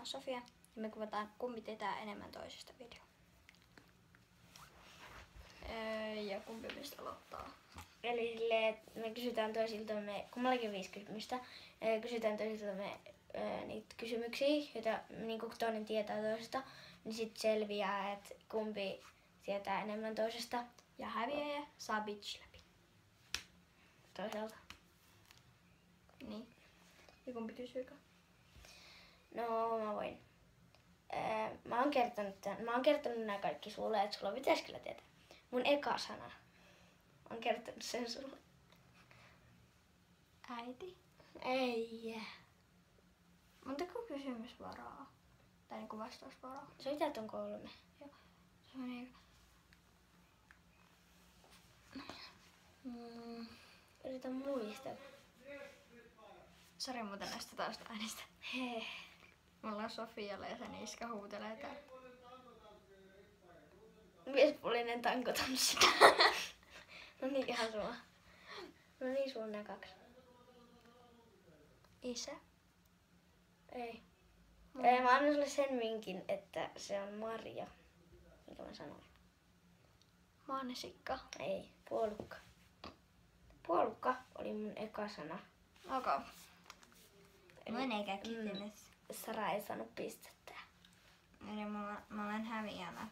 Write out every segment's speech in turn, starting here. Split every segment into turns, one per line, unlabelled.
on Sofia ja me kuvataan kumpi tietää enemmän toisesta video. Ja kumpi meistä aloittaa?
Eli silleen, me kysytään toisiltamme, kummallakin 5 kysymystä, kysytään toisiltamme niitä kysymyksiä, joita niin kun toinen tietää toisesta, niin sitten selviää, että kumpi tietää enemmän toisesta.
Ja häviäjä saa bitch läpi.
Toisaalta.
Niin. Ja kumpi kysyykö?
No mä voin. Mä oon kertonut nämä kaikki sulle, että sulla pitäisi kyllä tietää. Mun eka sana. Oon kertonut sen sulle.
Äiti.
Ei.
Montako kysymysvaraa? Tai niinku vastausvaraa?
Se on itse on 3.
Joo. Se meni...
Yritän muistaa.
Sori muuten näistä taustan äänistä.
Hei.
Me ollaan Sofialle ja sen iskä huutelee täällä.
Miespuolinen tankotanssi. No niin, ihan sama. No niin, sulla on nää 2.
Isä.
Ei. Mä annan sulle sen vinkin, että se on Marja. Mikä mä sanoin?
Mansikka.
Ei, puolukka. Puolukka oli mun eka sana.
Okay.
Mun
eikä kysymys.
Sara ei saanut pistettä.
Eli mä olen häviänä.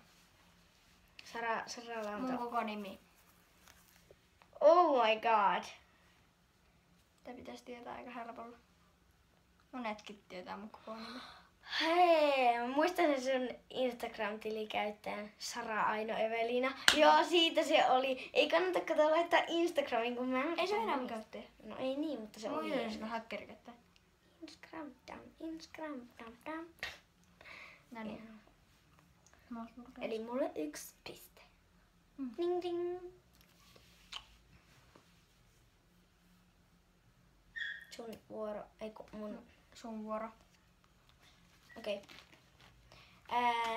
Saralla on
Mun koko nimi.
Oh my god.
Tää pitäisi tietää aika helpolla. Monetkin tietää mun koko nimi.
Hei, mä muistan sen sun Instagram-tilikäyttäjän Sara Aino Evelina. Joo, siitä se oli. Ei kannata kato laittaa Instagramiin, kun mä...
Ei se enää mun käyttäjä.
No ei niin, mutta se oli.
Mulla on hakkerikäyttäjä.
Instagram.
No niin.
Eli mulle 1 piste.
Mm.
Ding ding. Sun vuoro, eiku mun.
Sun vuoro.
Okei.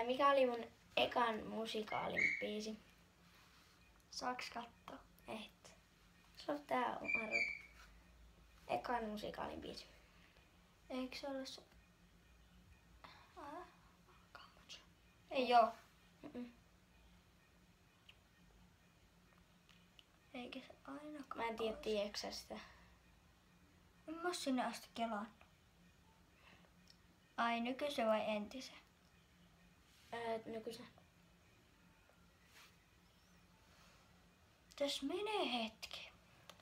Mikä oli mun ekan musikaalin biisi?
Saaks katsoa?
Et. Sulla on tää on arvo. Ekan musikaalin biisi.
Eikö se ole se... Ei oo.
Mm-mm.
Eikä se ainakaan.
Mä en tiedä, tiedätkö sä sitä.
En mä oo sinne asti kelannut. Ai nykyisen vai entisen?
Nykyisen.
Tässä menee hetki.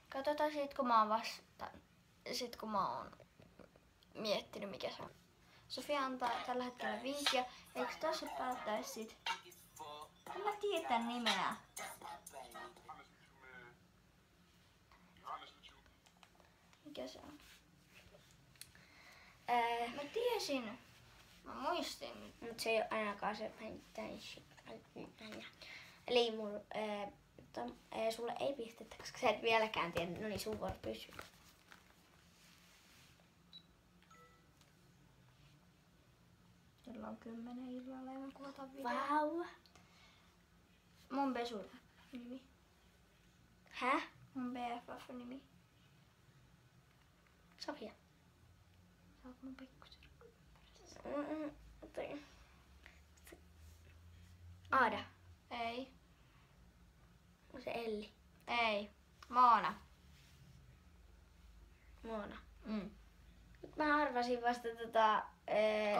Katsotaan sit kun mä oon sit kun mä oon miettinyt mikä se on. Sofia antaa tällä hetkellä vinkkiä. Eikö tässä päättäisi sit? En mä tiedä tän nimeä. Mikä se on? Mä tiesin. Mä muistin.
Mut se ei oo ainakaan se vähintään. Eli sulle ei pistettä, koska sä et vieläkään tiedä. No niin, sun vuoro pysyy.
Kello on 10 illalla ja mä kuvataan video.
Vau.
Mun Besu-nimi.
Häh?
Mun BFF-nimi.
Sofia.
Sä oot mun pikkusen.
Aada.
Ei.
On se Elli.
Ei. Moona.
Moona.
Mm.
Mä arvasin vasta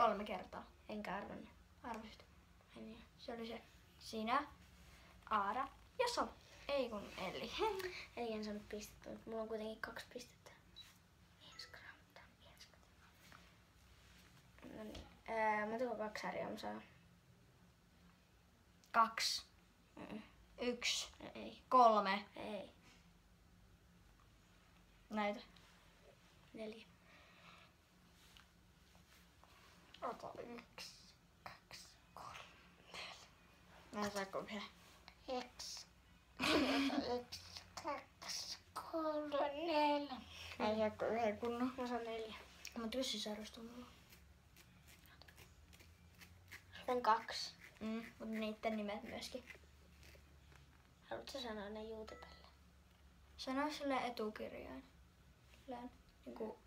3 kertaa.
enkä arvannut.
Arvasit.
Ai niin.
Se oli se. Sinä, Aada ja So. Ei kun Elli.
Eli en saanut pistettä, mutta mulla on kuitenkin 2 pistettä. No niin. Montako 2 sarjaa mä saan?
2.
Mm-mm.
1.
Ei.
3.
Ei.
Näitä.
4.
Ota 1, 2, 3, 4. Mä en saa kuin yhden.
1, 2, 3, 4.
Mä en saa kuin yhden kunnon.
Mä saan 4.
Mut yssisarjasta mulla.
Sitten 2.
Mut niitten nimet myöskin.
Haluatko sanoa ne YouTubelle?
Sano sille etukirjain. Silleen niinku...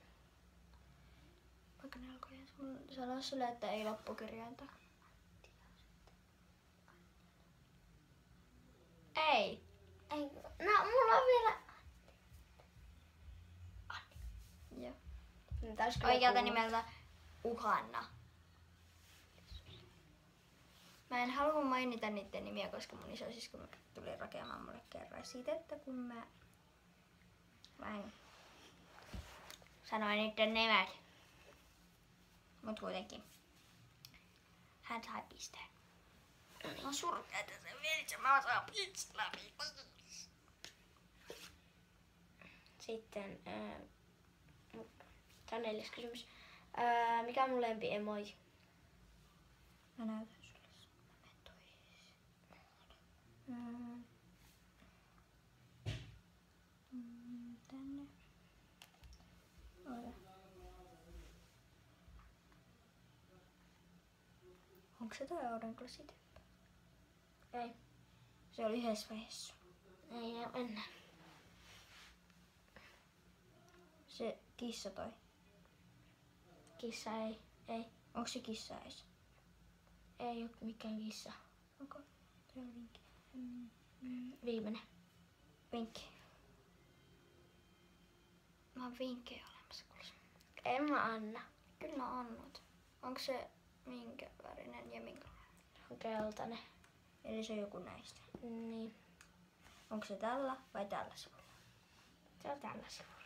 Vaikka jalkojen. Sano sulle, että ei loppukirjainta. Ei.
Ei. No, mulla on vielä...
Joo.
No, taisi kyllä
Oikealta
kuulua.
nimeltä Uhanna. Mä en halua mainita niiden nimiä, koska mun isosisko tuli rakeamaan mulle kerran siitä, että kun mä en sanoin niiden nimet. Mut kuitenkin. Hän sai pisteen. On surkeeta se veitsi, mä saan pisteen läpi.
Sitten, tää on 4. kysymys. Mikä on mun lempi emoji?
Mä näytän sulle. Mä menen tänne. Ota. Onko se toi aurinkolasite?
Ei.
Se oli yhdessä vaiheessa.
Ei oo enää.
Se kissa toi.
Kissa ei. Ei.
Onko se kissa ees?
Ei oo mikään kissa.
Onko? Toi on vinkki.
Viimeinen.
Vinkki. Mä oon vinkkejä olemassa kuulemma.
En mä anna.
Kyllä annat. Onko se minkä värinen ja minkälainen?
On keltainen.
Eli se on joku näistä.
Niin.
Onko se tällä vai tällä sivulla?
Se on tällä sivulla.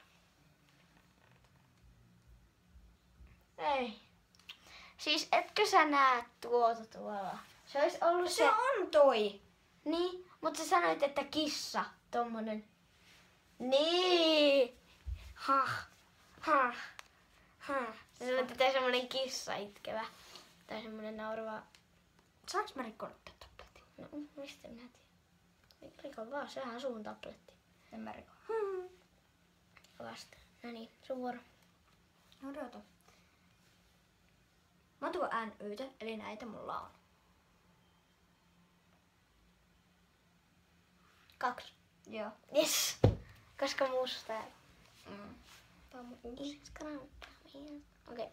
Ei. Siis etkö sä näe tuota tuolla? Se olisi ollut
Se on toi!
Niin, mutta sä sanoit, että kissa. Tommonen. Niin. Ha. Ha. Ha. Sä sanoit, että semmonen kissa itkevä. Tai semmonen naurava.
Saanko mä rikkoa tän tabletin?
No, mistä minä tiedän? Riko vaan, sehän on sun tabletti.
En mä rikko.
Vasta. No niin, sun vuoro.
Odota. Montako NYtä, eli näitä mulla on?
2.
Joo.
Yes. Koska musta.
Tää on mun uusi.
Okei.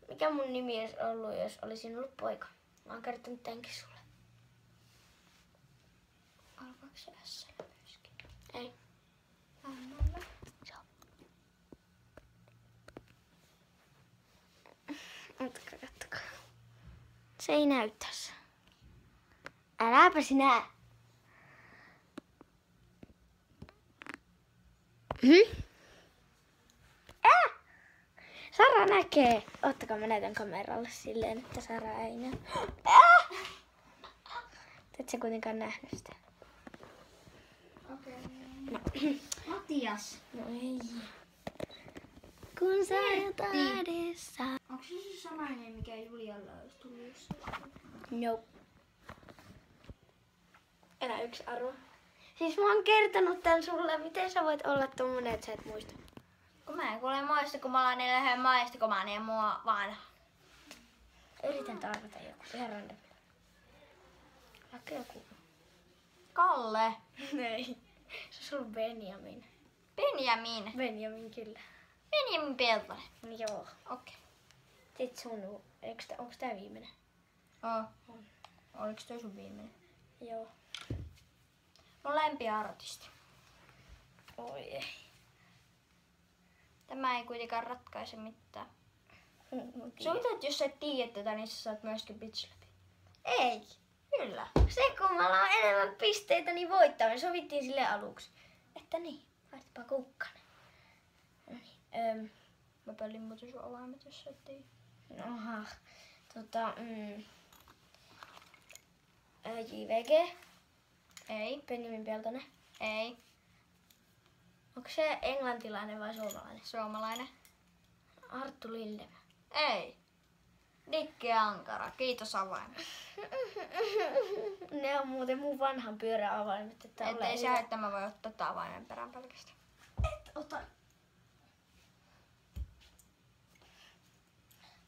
Mikä mun nimi olisi ollut, jos olisin ollut poika? Mä oon kertonut tämänkin sulle.
Alkaako se S:llä myöskin?
Ei.
Annalle.
Kattokaa. Se ei näy tässä. Äläpä sinä. Sara näkee. Ottakaa, mä näytän kameralle silleen, että Sara ei näe. Et sä kuitenkaan nähnyt sitä.
Okei. Matias.
No ei. Kun sä jotain edessä.
Onko se samainen, mikä Julialla olisi tullut jossain?
Nope. Enää yksi arvo. Siis mä oon kertonut tän sulle, miten sä voit olla tommonen, että sä et muista.
Kun mä en kuule muista, kun mä olen niille maista, kun mä niin mua vanha.
Yritän tarvita joku ihan random. Vaikka joku.
Kalle.
Ei. Se on ollut Benjamin.
Benjamin.
Benjamin kyllä.
Benjamin Peltonen.
Joo.
Okei.
Sit sun, onks tää viimeinen?
Oh. Oliko toi sun viimeinen?
Joo.
Mun lempiartisti.
Oi ei.
Tämä ei kuitenkaan ratkaise mitään. Soita, että jos sä et tiedä tätä, niin sä saat myöskin bitch läpi.
Ei.
Kyllä.
Se kummalla on enemmän pisteitä, niin voittaa. Me sovittiin sille aluksi. Että niin, laitapa kukkanen. No niin.
Mä pöllin muuten sun avaimet, jos sä et tiedä.
Aha. JVG.
Ei.
Benjamin Peltonen.
Ei.
Onko se englantilainen vai suomalainen?
Suomalainen.
Arttu Lillemä.
Ei. Dikki Ankara. Kiitos avaimet.
Ne on muuten mun vanhan pyöräavaimet. Että
Ettei se haittaa, mä voi ottaa tää avaimen perään pelkästään.
Et ota.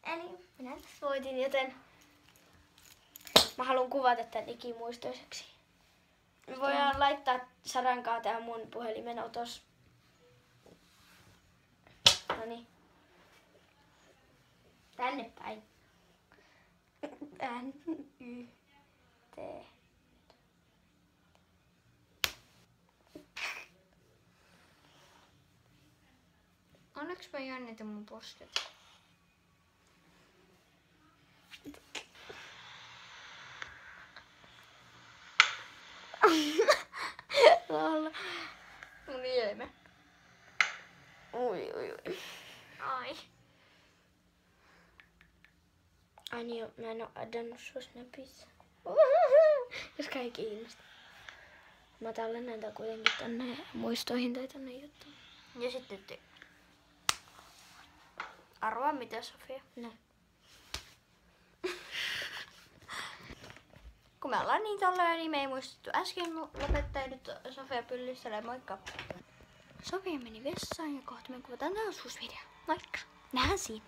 Eli minä tässä voitin, joten mä haluan kuvata tän ikimuistoiseksi. Me voidaan laittaa Sarankaa tähän mun puhelimen otos. Noniin. Tänne päin. N-Y-T.
Onneksi mä jännitän mun posket.
Lalla.
Mun ilme.
Ui.
Ai.
Ai niin, mä en oo addannut sua Snapissa. Koska ei kiinnosta. Mä tallennan tää kuitenkin tonne muistoihin tai tonne juttuun.
Ja sitten arvaa mitä, Sofia.
No.
Kun me ollaan niin tolleen, niin me ei muistettu äsken lopettaa. Nyt Sofia pyllistelee, moikka. Sofia meni vessaan ja kohta me kuvataan taas uusi video. Moikka! Nähdään siinä.